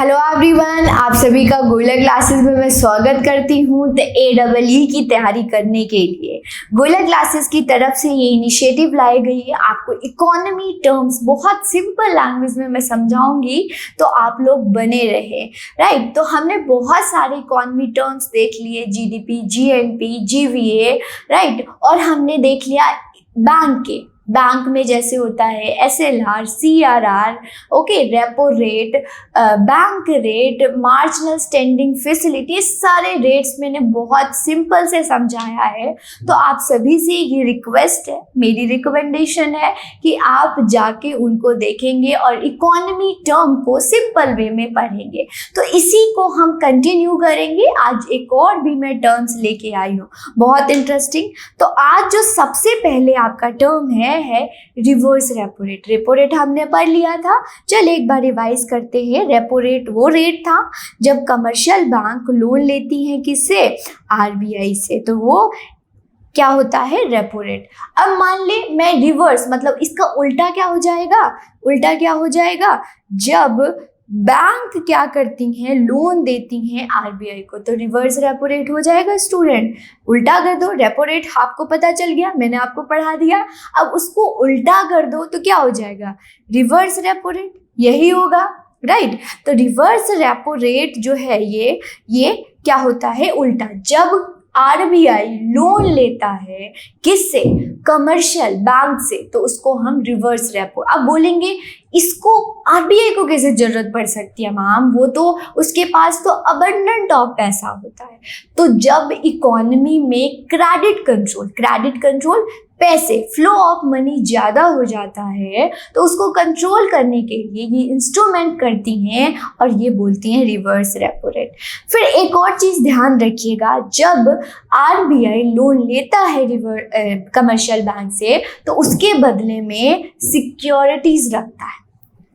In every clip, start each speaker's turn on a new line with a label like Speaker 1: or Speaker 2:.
Speaker 1: Hello everyone, आप सभी का गोयला क्लासेस में मैं स्वागत करती हूँ। तो AEE की तैयारी करने के लिए गोयला क्लासेस की तरफ से ये इनिशिएटिव लाई गई है। आपको इकोनॉमी टर्म्स बहुत सिंपल लैंग्वेज में मैं समझाऊंगी, तो आप लोग बने रहे। राइट, तो हमने बहुत सारे इकोनॉमी टर्म्स देख लिए, GDP, GNP, GVA, राइट, और हमने देख लिया बैंक में जैसे होता है SLR, CRR, okay, repo rate, bank rate, marginal standing facility, सारे रेट्स मैंने बहुत सिंपल से समझाया है। तो आप सभी से ये रिक्वेस्ट है, मेरी रिकमेंडेशन है कि आप जाके उनको देखेंगे और इकोनॉमी टर्म को सिंपल वे में पढ़ेंगे। तो इसी को हम कंटिन्यू करेंगे। आज एक और भी मैं टर्म्स लेके आई हूँ, बहुत इंटरेस्टिंग। तो आज जो सबसे पहले आपका टर्म है reverse repo rate. Repo rate हमने पढ़ लिया था, चल एक बार रिवाइज करते हैं। रेपो रेट वो रेट था जब कमर्शियल बैंक लोन लेती हैं किससे, RBI से, तो वो क्या होता है, रेपो रेट। अब मान ले मैं रिवर्स, मतलब इसका उल्टा क्या हो जाएगा, उल्टा क्या हो जाएगा, जब बैंक क्या करती हैं, लोन देती हैं RBI को, तो रिवर्स रेपो रेट हो जाएगा। स्टूडेंट उल्टा कर दो, रेपो रेट आपको पता चल गया, मैंने आपको पढ़ा दिया। अब उसको उल्टा कर दो तो क्या हो जाएगा, रिवर्स रेपो रेट, यही होगा। राइट, तो रिवर्स रेपो रेट जो है ये क्या होता है, उल्टा। जब RBI लोन लेता है किससे, कमर्शियल बैंक से, तो उसको हम रिवर्स रेपो। अब बोलेंगे इसको RBI को कैसे जरूरत पड़ सकती है मैम, वो तो उसके पास तो अबंडेंट ऑफ पैसा होता है। तो जब इकोनॉमी में क्रेडिट कंट्रोल पैसे, फ्लो ऑफ मनी ज़्यादा हो जाता है, तो उसको कंट्रोल करने के लिए ये इंस्ट्रूमेंट करती हैं और ये बोलती हैं रिवर्स रेपो रेट। फिर एक और चीज़ ध्यान रखिएगा, जब RBI लोन लेता है कमर्शियल बैंक से, तो उसके बदले में सिक्योरिटीज रखता है।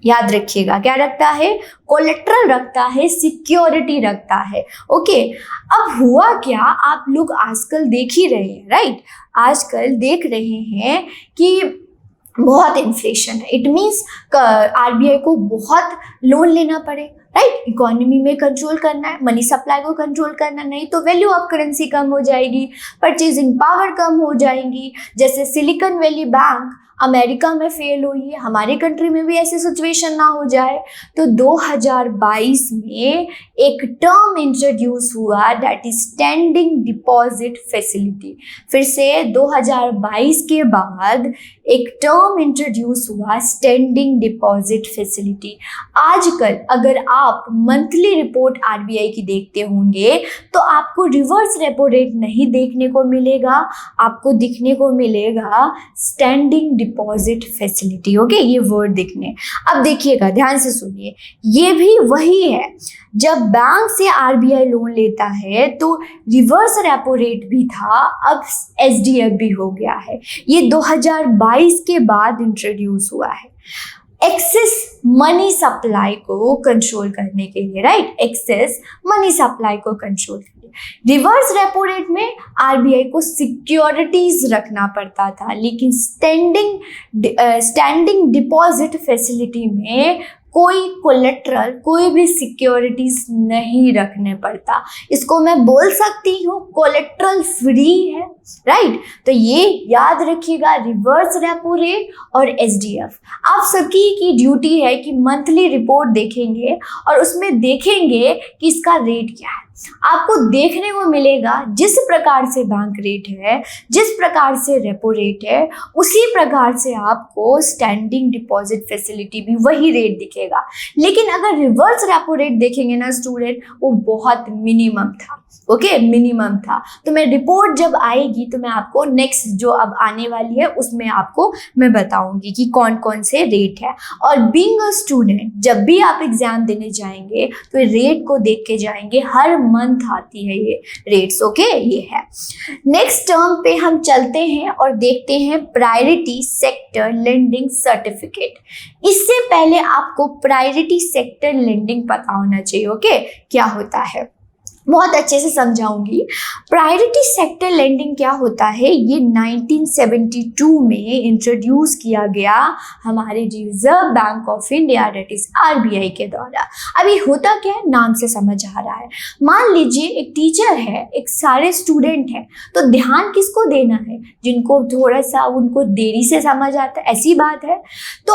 Speaker 1: याद रखिएगा, क्या रखता है, कोलेट्रल रखता है, सिक्योरिटी रखता है। ओके, अब हुआ क्या, आप लोग आजकल देख ही रहे हैं, राइट, आजकल देख रहे हैं कि बहुत इन्फ्लेशन है। इट मीन्स RBI को बहुत लोन लेना पड़े, राइट, इकोनॉमी में कंट्रोल करना है, मनी सप्लाई को कंट्रोल करना, नहीं तो वैल्यू ऑफ करेंसी कम हो जाएगी, परचेजिंग पावर कम हो जाएगी। जैसे सिलिकॉन वैली बैंक अमेरिका में फेल हुई है, हमारी कंट्री में भी ऐसी सिचुएशन ना हो जाए। तो 2022 में एक टर्म इंट्रोड्यूस हुआ, that is standing deposit facility. फिर से 2022 के बाद एक टर्म इंट्रोड्यूस हुआ, स्टैंडिंग डिपॉजिट फैसिलिटी। आजकल अगर आप मंथली रिपोर्ट RBI की देखते होंगे तो आपको रिवर्स रेपो रेट नहीं देखने को मिलेगा, आपको दिखने को मिलेगा स्टैंडिंग डिपॉजिट फैसिलिटी। ओके, ये वर्ड दिखने। अब देखिएगा, ध्यान से सुनिए, ये भी वही है, जब बैंक से RBI लोन लेता है तो रिवर्स रेपो रेट भी था, अब SDF भी हो गया है। ये 2022 के बाद इंट्रोड्यूस हुआ है एक्सेस मनी सप्लाई को कंट्रोल करने के लिए, राइट, एक्सेस मनी सप्लाई को कंट्रोल करने। रिवर्स रेपो रेट में RBI को सिक्योरिटीज रखना पड़ता था, लेकिन स्टैंडिंग डिपॉजिट फैसिलिटी में कोई कोलेट्रल, कोई भी सिक्योरिटीज नहीं रखने पड़ता। इसको मैं बोल सकती हूँ कोलेट्रल फ्री है, राइट। तो ये याद रखिएगा, रिवर्स रेपो रेट और SDF। आप सबकी की ड्यूटी है कि मंथली रिपोर्ट देखेंगे और उसमें देखेंगे कि इसका रेट क्या है। आपको देखने को मिलेगा जिस प्रकार से बैंक रेट है, जिस प्रकार से रेपो रेट है, उसी प्रकार से आपको स्टैंडिंग डिपॉजिट फैसिलिटी भी वही रेट दिखेगा। लेकिन अगर रिवर्स रेपो रेट देखेंगे ना स्टूडेंट, वो बहुत मिनिमम था। ओके, मिनिमम था। तो मैं रिपोर्ट जब आएगी तो मैं आपको नेक्स्ट जो अब आने वाली है उसमें आपको मैं बताऊंगी कि कौन कौन से रेट है। और बीइंग अ स्टूडेंट, जब भी आप एग्जाम देने जाएंगे तो रेट को देख के जाएंगे, हर मंथ आती है ये रेट्स। ओके, ये है। नेक्स्ट टर्म पे हम चलते हैं और देखते हैं प्रायोरिटी सेक्टर लेंडिंग सर्टिफिकेट। इससे पहले आपको प्रायोरिटी सेक्टर लेंडिंग पता होना चाहिए। ओके, क्या होता है। बहुत अच्छे से समझाऊंगी। प्रायोरिटी सेक्टर लेंडिंग क्या होता है, ये 1972 में इंट्रोड्यूस किया गया हमारे reserve bank of India that is RBI के द्वारा। अभी होता क्या है, नाम से समझ आ रहा है। मान लीजिए एक टीचर है, एक सारे स्टूडेंट हैं, तो ध्यान किसको देना है, जिनको थोड़ा सा उनको देरी से समझ आता है, ऐसी बात है। तो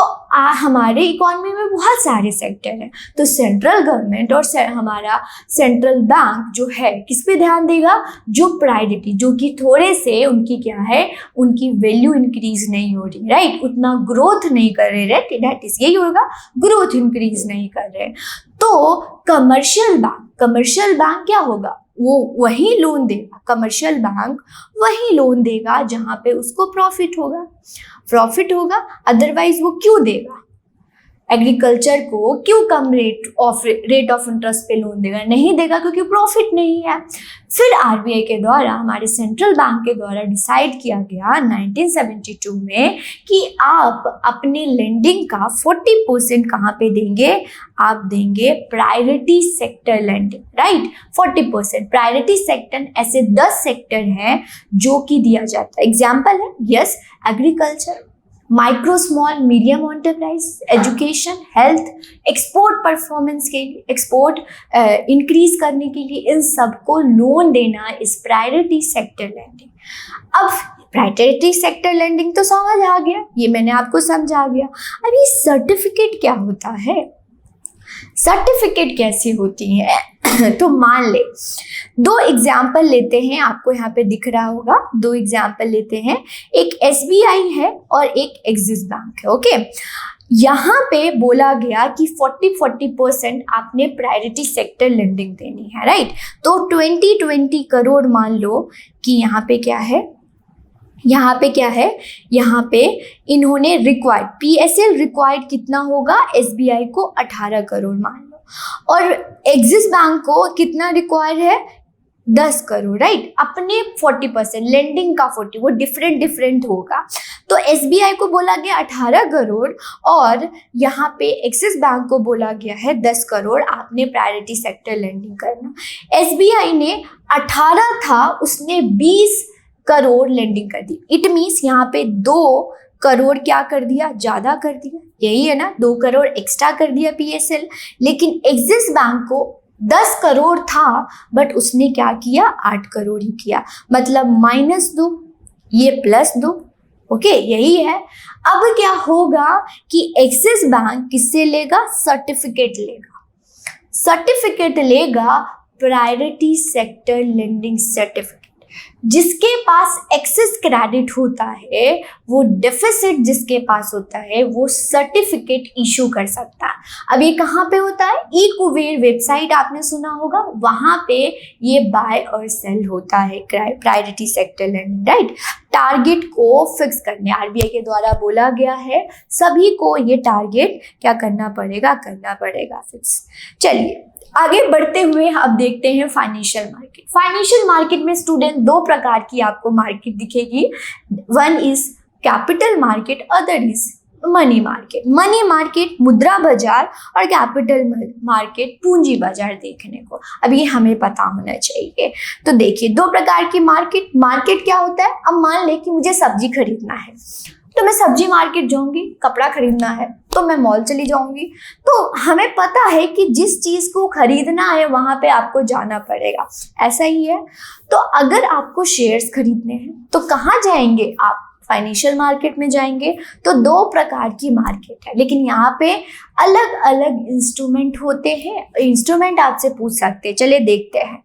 Speaker 1: हमारे इकोनॉमी में बहुत सारे सेक्टर हैं, तो सेंट्रल गवर्नमेंट और हमारा सेंट्रल बैंक जो है किस पे ध्यान देगा, जो प्रायोरिटी, जो कि थोड़े से उनकी क्या है, उनकी वैल्यू इंक्रीज नहीं हो रही, राइट, उतना ग्रोथ नहीं कर रहे, राइट, दैट इज यही होगा, ग्रोथ इंक्रीज नहीं कर रहे। तो कमर्शियल बैंक क्या होगा, वो वही लोन देगा, कमर्शियल बैंक वही लोन देगा जहां पे उसको प्रॉफिट होगा, अदरवाइज वो क्यों देगा, एग्रीकल्चर को क्यों कम रेट ऑफ इंटरेस्ट पे लोन देगा, नहीं देगा, क्योंकि प्रॉफिट नहीं है। फिर आरबीआई के द्वारा, हमारे सेंट्रल बैंक के द्वारा डिसाइड किया गया 1972 में कि आप अपने लेंडिंग का 40% कहाँ पे देंगे, आप देंगे priority sector lending, right. 40% priority sector, ऐसे 10 सेक्टर हैं जो कि दिया जाता है। एग्जाम्पल है, yes, agriculture, micro small medium enterprise, education, health, export performance के लिए, एक्सपोर्ट इंक्रीज करने के लिए, इन सबको लोन देना इस प्रायोरिटी सेक्टर लेंडिंग। अब प्रायोरिटी सेक्टर लेंडिंग तो समझ आ गया, ये मैंने आपको समझा दिया। अब ये सर्टिफिकेट क्या होता है, सर्टिफिकेट कैसी होती है तो मान ले, 2 एग्जाम्पल लेते हैं, आपको यहाँ पे दिख रहा होगा, 2 एग्जाम्पल लेते हैं, एक एसबीआई है और एक एक्सिस बैंक है, ओके। यहाँ पे बोला गया कि 40% आपने प्रायोरिटी सेक्टर लेंडिंग देनी है, राइट। तो 20 करोड़ मान लो कि यहाँ पे क्या है, यहाँ पे इन्होंने रिक्वायर्ड, पीएसएल रिक्वायर्ड कितना होगा, एसबीआई को 18 करोड़ मान लो, और एक्सिस बैंक को कितना रिक्वायर है, 10 करोड़, राइट। अपने 40% लेंडिंग का 40, वो डिफरेंट होगा। तो एसबीआई को बोला गया 18 करोड़ और यहाँ पे एक्सिस बैंक को बोला गया है 10 करोड़, आपने प्रायोरिटी सेक्टर लेंडिंग करना। एसबीआई ने 18 था, उसने 20 करोड़ लेंडिंग कर दी। इट मीन्स यहाँ पे 2 करोड़ क्या कर दिया, ज्यादा कर दिया, यही है ना, 2 करोड़ एक्स्ट्रा कर दिया पीएसएल। लेकिन एक्सिस बैंक को 10 करोड़ था, बट उसने क्या किया, 8 करोड़ ही किया, मतलब -2, ये +2, ओके, यही है। अब क्या होगा कि एक्सिस बैंक किससे लेगा, सर्टिफिकेट लेगा प्रायोरिटी सेक्टर लेंडिंग सर्टिफिकेट। जिसके पास एक्सेस क्रेडिट होता है, वो डेफिसिट जिसके पास होता है, वो सर्टिफिकेट इशू कर सकता है। अब ये कहाँ पे होता है, ई कुबेर वेबसाइट आपने सुना होगा, वहां पे ये बाय और सेल होता है priority sector lending, right. Target को फिक्स करने आरबीआई के द्वारा बोला गया है, सभी को ये टारगेट क्या करना पड़ेगा फिक्स। चलिए आगे बढ़ते हुए अब देखते हैं फाइनेंशियल मार्केट में स्टूडेंट 2 प्रकार की आपको मार्केट दिखेगी, one is capital market, other is money market मुद्रा बाजार और कैपिटल मार्केट पूंजी बाजार देखने को। अब ये हमें पता होना चाहिए। तो देखिए 2 प्रकार की मार्केट क्या होता है। अब मान ले कि मुझे सब्जी खरीदना है, तो मैं सब्जी मार्केट जाऊंगी, कपड़ा खरीदना है तो मैं मॉल चली जाऊंगी। तो हमें पता है कि जिस चीज को खरीदना है वहां पे आपको जाना पड़ेगा, ऐसा ही है। तो अगर आपको शेयर्स खरीदने हैं तो कहाँ जाएंगे आप, फाइनेंशियल मार्केट में जाएंगे। तो 2 प्रकार की मार्केट है, लेकिन यहाँ पे अलग अलग इंस्ट्रूमेंट होते हैं। इंस्ट्रूमेंट आपसे पूछ सकते हैं, चलिए देखते हैं।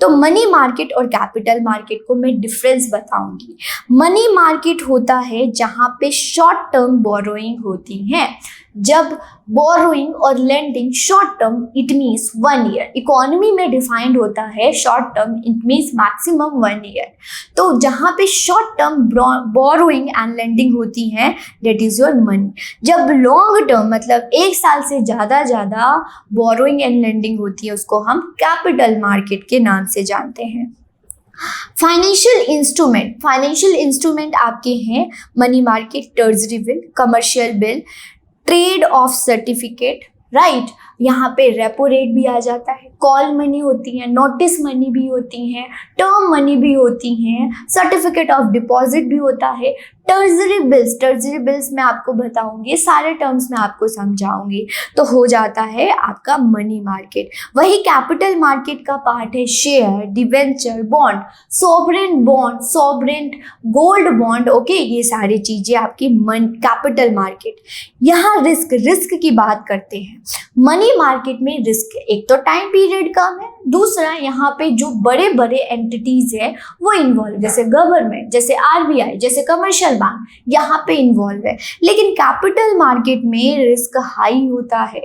Speaker 1: तो मनी मार्केट और कैपिटल मार्केट को मैं डिफरेंस बताऊंगी। मनी मार्केट होता है जहाँ पे शॉर्ट टर्म बोरोइंग होती है। जब बोरोइंग और lending short term, it means 1 year. Economy में डिफाइंड होता है short term, it means maximum 1 year. तो जहाँ पे short term borrowing and lending होती है, दैट इज योर मनी। जब लॉन्ग टर्म मतलब 1 साल से ज़्यादा बोरोइंग एंड लेंडिंग होती है, उसको हम कैपिटल मार्केट के नाम से जानते हैं। फाइनेंशियल इंस्ट्रूमेंट आपके हैं money market, treasury bill, commercial bill, trade off certificate, right. यहाँ पे रेपो रेट भी आ जाता है, कॉल मनी होती है, नोटिस मनी भी होती हैं, टर्म मनी भी होती हैं, सर्टिफिकेट ऑफ डिपॉजिट भी होता है, ट्रेजरी बिल्स मैं आपको बताऊंगी, सारे टर्म्स मैं आपको समझाऊंगी। तो हो जाता है आपका मनी मार्केट। वही कैपिटल मार्केट का पार्ट है share, debenture, bond, sovereign gold bond. Okay, ये सारी चीजें आपकी कैपिटल मार्केट। यहाँ रिस्क की बात करते हैं। मनी मार्केट में रिस्क, एक तो टाइम पीरियड कम है, दूसरा यहाँ पे जो बड़े बड़े एंटिटीज है वो इन्वॉल्व, जैसे गवर्नमेंट, जैसे आरबीआई, जैसे कमर्शियल बैंक यहाँ पे इन्वॉल्व है। लेकिन कैपिटल मार्केट में रिस्क हाई होता है।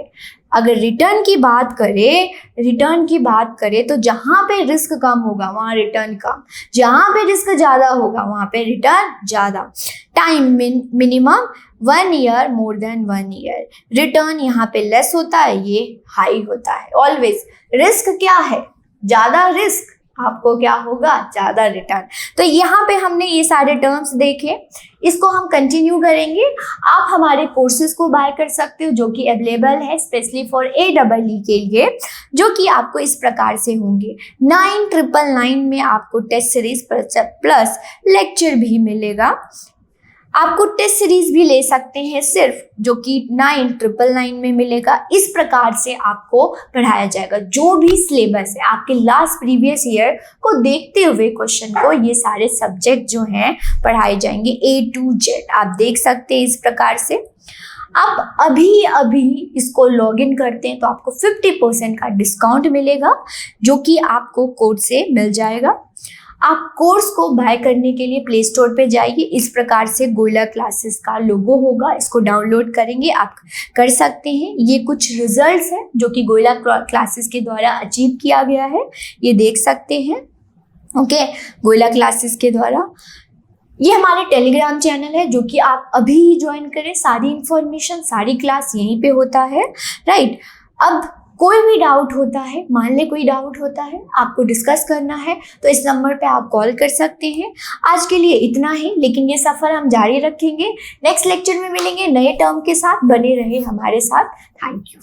Speaker 1: अगर रिटर्न की बात करें तो जहाँ पे रिस्क कम होगा वहाँ रिटर्न कम, जहाँ पे रिस्क ज़्यादा होगा वहाँ पे रिटर्न ज़्यादा। Time minimum 1 year, more than 1 year. Return यहाँ पे लेस होता है, ये हाई होता है। ऑलवेज रिस्क क्या है? ज़्यादा रिस्क, आपको क्या होगा? ज़्यादा रिटर्न। तो यहाँ पे हमने ये सारे टर्म्स देखे, इसको हम कंटिन्यू करेंगे। आप हमारे कोर्सेज को बाय कर सकते हो जो कि अवेलेबल है स्पेशली फॉर AEE के लिए, जो कि आपको इस प्रकार से होंगे। 9999 में आपको टेस्ट सीरीज प्लस लेक्चर भी मिलेगा। आपको टेस्ट सीरीज भी ले सकते हैं सिर्फ, जो कि 9999 में मिलेगा। इस प्रकार से आपको पढ़ाया जाएगा। जो भी सिलेबस है आपके लास्ट प्रीवियस ईयर को देखते हुए क्वेश्चन को ये सारे सब्जेक्ट जो हैं पढ़ाए जाएंगे A to Z। आप देख सकते हैं इस प्रकार से। आप अभी इसको लॉगिन करते हैं तो आपको 50% का डिस्काउंट मिलेगा, जो कि आपको कोड से मिल जाएगा। आप कोर्स को बाय करने के लिए प्ले स्टोर पे जाइए, इस प्रकार से गोयला क्लासेस का लोगो होगा, इसको डाउनलोड करेंगे, आप कर सकते हैं। ये कुछ रिजल्ट्स हैं जो कि गोयला क्लासेस के द्वारा अचीव किया गया है, ये देख सकते हैं। ओके, गोयला क्लासेस के द्वारा। ये हमारे टेलीग्राम चैनल है जो कि आप अभी ही ज्वाइन करें। सारी इंफॉर्मेशन, सारी क्लास यहीं पे होता है, राइट। अब कोई भी डाउट होता है, मान ले कोई डाउट होता है, आपको डिस्कस करना है तो इस नंबर पे आप कॉल कर सकते हैं। आज के लिए इतना ही, लेकिन ये सफ़र हम जारी रखेंगे। नेक्स्ट लेक्चर में मिलेंगे नए टर्म के साथ। बने रहे हमारे साथ। Thank you.